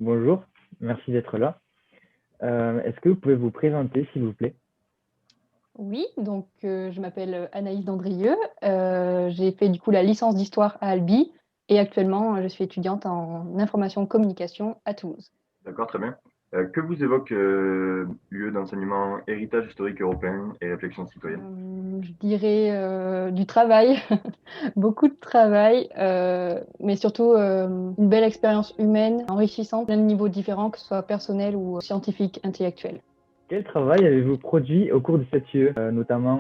Bonjour, merci d'être là. Est-ce que vous pouvez vous présenter, s'il vous plaît? Oui, donc je m'appelle Anaïs Dandrieux. J'ai fait du coup la licence d'histoire à Albi et actuellement je suis étudiante en information communication à Toulouse. D'accord, très bien. Que vous évoque lieu d'enseignement héritage historique européen et réflexion citoyenne? Je dirais du travail, beaucoup de travail, mais surtout une belle expérience humaine, enrichissante, plein de niveaux différents, que ce soit personnel ou scientifique, intellectuel. Quel travail avez-vous produit au cours de cette UE? Notamment,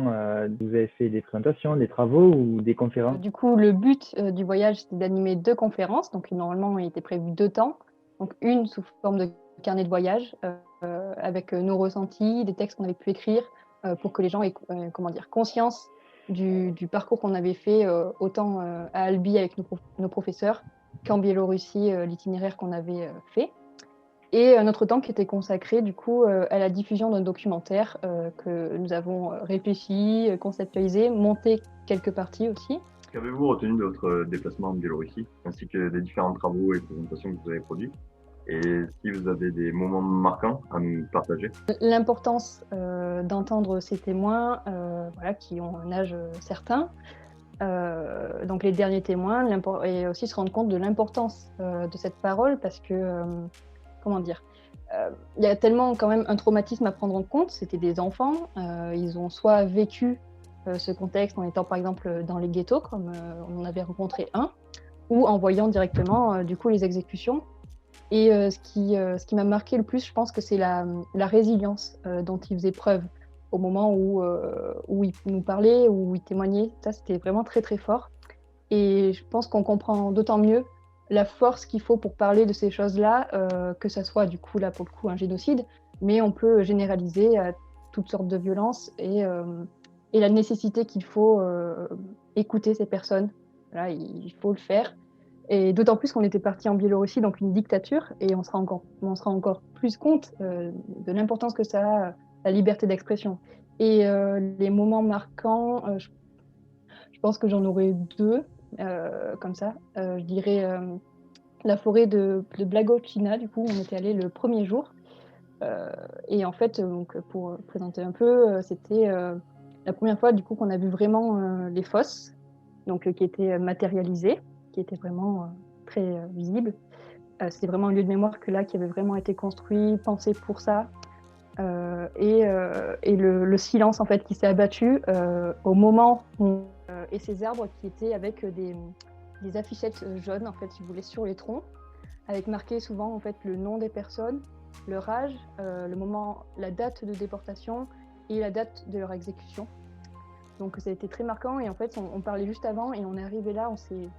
vous avez fait des présentations, des travaux ou des conférences? Du coup, le but du voyage, c'était d'animer 2 conférences. Donc, normalement, il était prévu 2 temps. Donc, une sous forme de carnet de voyage avec nos ressentis, des textes qu'on avait pu écrire pour que les gens aient comment dire, conscience du parcours qu'on avait fait autant à Albi avec nos professeurs qu'en Biélorussie, l'itinéraire qu'on avait fait. Et un autre temps qui était consacré du coup à la diffusion d'un documentaire que nous avons réfléchi, conceptualisé, monté quelques parties aussi. Qu'avez-vous retenu de votre déplacement en Biélorussie, ainsi que des différents travaux et présentations que vous avez produits? Et si vous avez des moments marquants à nous partager? L'importance d'entendre ces témoins voilà, qui ont un âge certain, donc les derniers témoins, et aussi se rendre compte de l'importance de cette parole parce que, comment dire, il y a tellement quand même un traumatisme à prendre en compte. C'était des enfants, ils ont soit vécu ce contexte en étant par exemple dans les ghettos, comme on en avait rencontré un, ou en voyant directement du coup les exécutions. Et ce qui m'a marqué le plus, je pense que c'est la résilience dont ils faisaient preuve au moment où ils nous parlaient, où ils témoignaient. Ça, c'était vraiment très très fort. Et je pense qu'on comprend d'autant mieux la force qu'il faut pour parler de ces choses-là, que ça soit du coup là pour le coup un génocide, mais on peut généraliser à toutes sortes de violences et la nécessité qu'il faut écouter ces personnes. Voilà, il faut le faire. Et d'autant plus qu'on était parti en Biélorussie, donc une dictature, et on se rend encore plus compte de l'importance que ça a, la liberté d'expression. Et les moments marquants, je pense que j'en aurais deux, comme ça. Je dirais la forêt de Blagochina, du coup, on était allé le premier jour. Euh, et en fait, donc, pour présenter un peu, c'était la première fois du coup qu'on a vu vraiment les fosses, donc qui étaient matérialisées, qui étaient vraiment très visibles. C'était vraiment un lieu de mémoire que là, qui avait vraiment été construit, pensé pour ça. Et le silence en fait qui s'est abattu au moment où, et ces arbres qui étaient avec des affichettes jaunes en fait, si vous voulez, sur les troncs, avec marqué souvent en fait le nom des personnes, leur âge, le moment, la date de déportation et la date de leur exécution. Donc ça a été très marquant et en fait on parlait juste avant et on est arrivé là, on s'est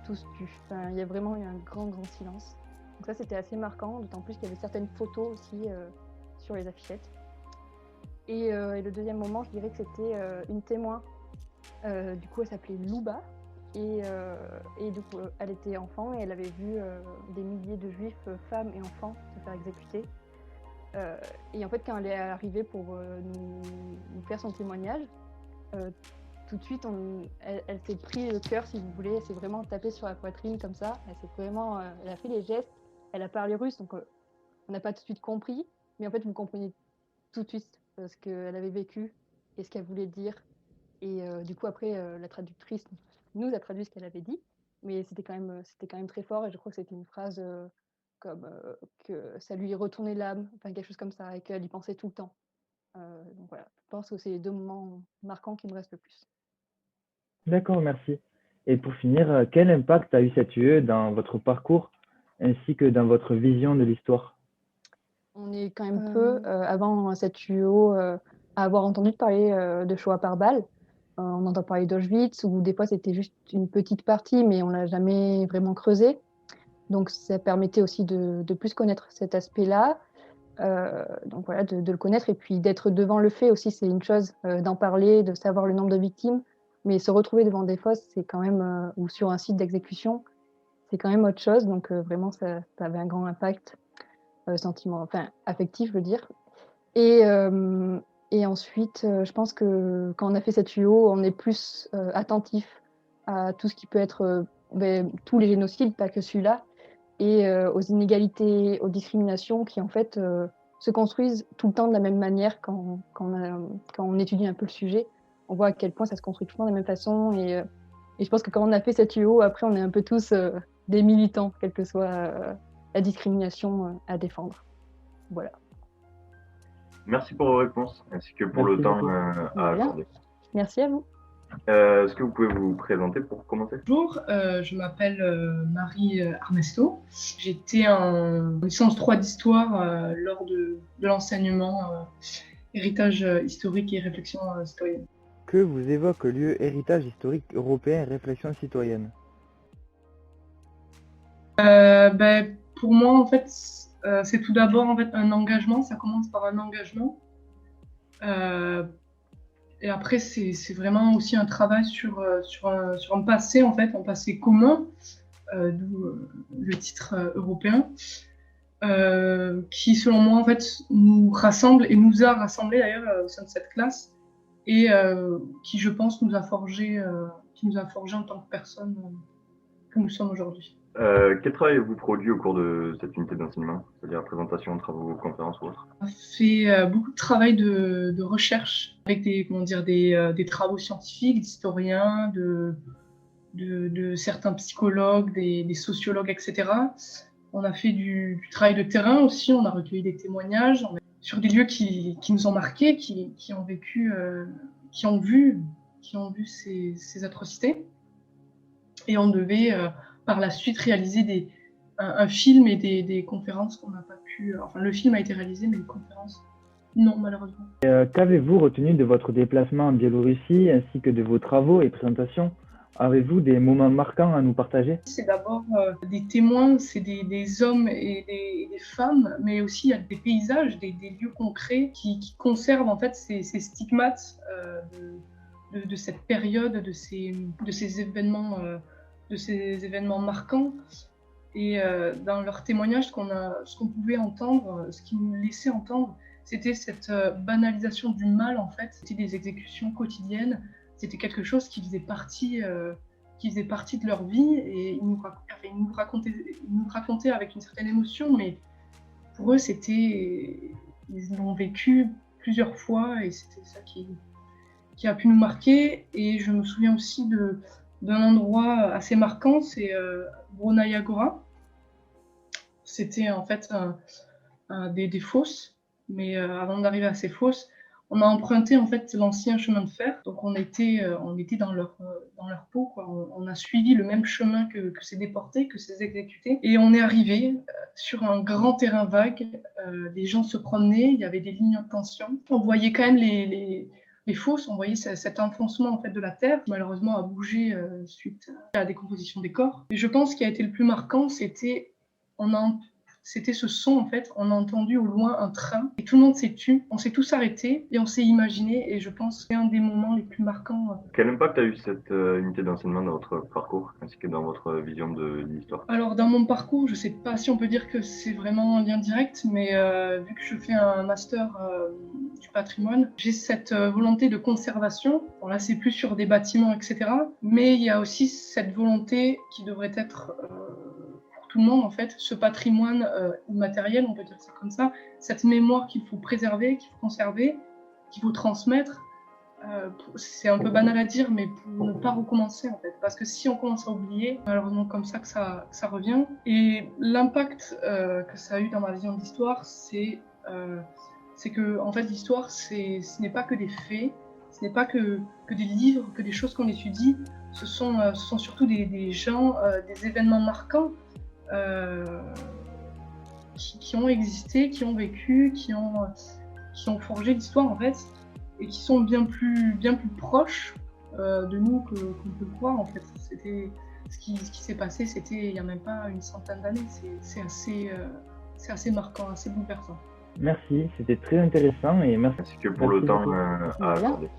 tous tus. Enfin, il y a vraiment eu un grand grand silence. Donc ça c'était assez marquant, d'autant plus qu'il y avait certaines photos aussi sur les affichettes. Et le deuxième moment, je dirais que c'était une témoin. Du coup, elle s'appelait Louba. Et du coup, elle était enfant et elle avait vu des milliers de juifs, femmes et enfants se faire exécuter. Euh, et en fait, quand elle est arrivée pour nous faire son témoignage, euh, tout de suite, elle s'est pris le cœur, si vous voulez. Elle s'est vraiment tapée sur la poitrine comme ça. Elle a fait les gestes. Elle a parlé russe, donc on n'a pas tout de suite compris. Mais en fait, vous comprenez tout de suite ce qu'elle avait vécu et ce qu'elle voulait dire. Et du coup, après, la traductrice nous a traduit ce qu'elle avait dit, mais c'était quand même très fort. Et je crois que c'était une phrase comme que ça lui retournait l'âme, enfin quelque chose comme ça, et qu'elle y pensait tout le temps. Donc voilà, je pense que c'est les deux moments marquants qui me restent le plus. D'accord, merci. Et pour finir, quel impact a eu cette UE dans votre parcours ainsi que dans votre vision de l'histoire? On est quand même peu, avant cette UO, à avoir entendu parler de Shoah par balle. On entend parler d'Auschwitz, où des fois c'était juste une petite partie, mais on l'a jamais vraiment creusé. Donc ça permettait aussi de plus connaître cet aspect-là. Donc voilà, de le connaître et puis d'être devant le fait aussi, c'est une chose, d'en parler, de savoir le nombre de victimes. Mais se retrouver devant des fosses, c'est quand même, ou sur un site d'exécution, c'est quand même autre chose. Donc vraiment, ça avait un grand impact sentiment, enfin affectif, je veux dire. Et, euh, et ensuite, je pense que quand on a fait cette UO, on est plus attentif à tout ce qui peut être tous les génocides, pas que celui-là, et aux inégalités, aux discriminations qui en fait se construisent tout le temps de la même manière quand on étudie un peu le sujet. On voit à quel point ça se construit tout le temps de la même façon et je pense que quand on a fait cette UO, après on est un peu tous des militants, quelle que soit la discrimination à défendre. Voilà. Merci pour vos réponses, ainsi que pour le temps à accorder. Merci à vous. Est-ce que vous pouvez vous présenter pour commencer? Bonjour, je m'appelle Marie Armesto. J'étais en licence 3 d'histoire lors de l'enseignement héritage historique et réflexion citoyenne. Que vous évoque le lieu héritage historique européen et réflexion citoyenne? Pour moi, en fait, c'est tout d'abord en fait, un engagement. Ça commence par un engagement. Et après, c'est vraiment aussi un travail sur un passé, en fait, un passé commun, d'où le titre européen, qui, selon moi, en fait, nous rassemble et nous a rassemblés d'ailleurs au sein de cette classe, et qui, je pense, nous a forgé en tant que personne que nous sommes aujourd'hui. Quel travail avez-vous produit au cours de cette unité d'enseignement, c'est-à-dire présentation, travaux, conférences ou autres? On a fait beaucoup de travail de recherche avec des travaux scientifiques, d'historiens, de certains psychologues, des sociologues, etc. On a fait du travail de terrain aussi, on a recueilli des témoignages sur des lieux qui nous ont marqués, qui ont vécu, qui ont vu ces atrocités. Et on devait par la suite réaliser un film et des conférences qu'on n'a pas pu... Enfin, le film a été réalisé, mais les conférences, non, malheureusement. Qu'avez-vous retenu de votre déplacement en Biélorussie, ainsi que de vos travaux et présentations? Avez-vous des moments marquants à nous partager? C'est d'abord des témoins, c'est des hommes et des femmes, mais aussi il y a des paysages, des lieux concrets qui conservent en fait ces stigmates de cette période, de ces événements marquants. Et dans leurs témoignages, ce qu'on pouvait entendre, ce qu'ils nous laissaient entendre, c'était cette banalisation du mal en fait. C'était des exécutions quotidiennes, c'était quelque chose qui faisait partie de leur vie, et ils nous racontaient avec une certaine émotion, mais pour eux ils l'ont vécu plusieurs fois, et c'était ça qui a pu nous marquer. Et je me souviens aussi d'un endroit assez marquant, c'est Brunaya Gora. C'était en fait des fosses, mais avant d'arriver à ces fosses, on a emprunté en fait l'ancien chemin de fer. Donc on était dans leur peau, quoi. On a suivi le même chemin que ces déportés, que ces exécutés, et on est arrivé sur un grand terrain vague. Les gens se promenaient, il y avait des lignes de tension. On voyait quand même les fosses, on voyait cet enfoncement en fait de la terre, malheureusement a bougé suite à la décomposition des corps. Et je pense ce qui a été le plus marquant, c'était ce son en fait. On a entendu au loin un train et tout le monde s'est tu. On s'est tous arrêtés et on s'est imaginé, et je pense que c'est un des moments les plus marquants. Quel impact a eu cette unité d'enseignement dans votre parcours ainsi que dans votre vision de l'histoire? Alors dans mon parcours, je ne sais pas si on peut dire que c'est vraiment un lien direct, mais vu que je fais un master du patrimoine, j'ai cette volonté de conservation. Bon, là c'est plus sur des bâtiments, etc. Mais il y a aussi cette volonté qui devrait être tout le monde en fait, ce patrimoine immatériel, on peut dire ça comme ça, cette mémoire qu'il faut préserver, qu'il faut conserver, qu'il faut transmettre. C'est un peu banal à dire, mais pour ne pas recommencer en fait, parce que si on commence à oublier, malheureusement comme ça que ça revient. Et l'impact que ça a eu dans ma vision de l'histoire, c'est que en fait l'histoire, ce n'est pas que des faits, ce n'est pas que des livres, que des choses qu'on étudie, ce sont surtout des gens, des événements marquants. Qui ont existé, qui ont vécu, qui ont forgé l'histoire en fait, et qui sont bien plus proches de nous qu'on peut le croire en fait. C'était ce qui s'est passé, c'était il n'y a même pas une centaine d'années. C'est assez marquant, assez bouleversant. Merci, c'était très intéressant et merci. Ainsi que pour le temps à accorder.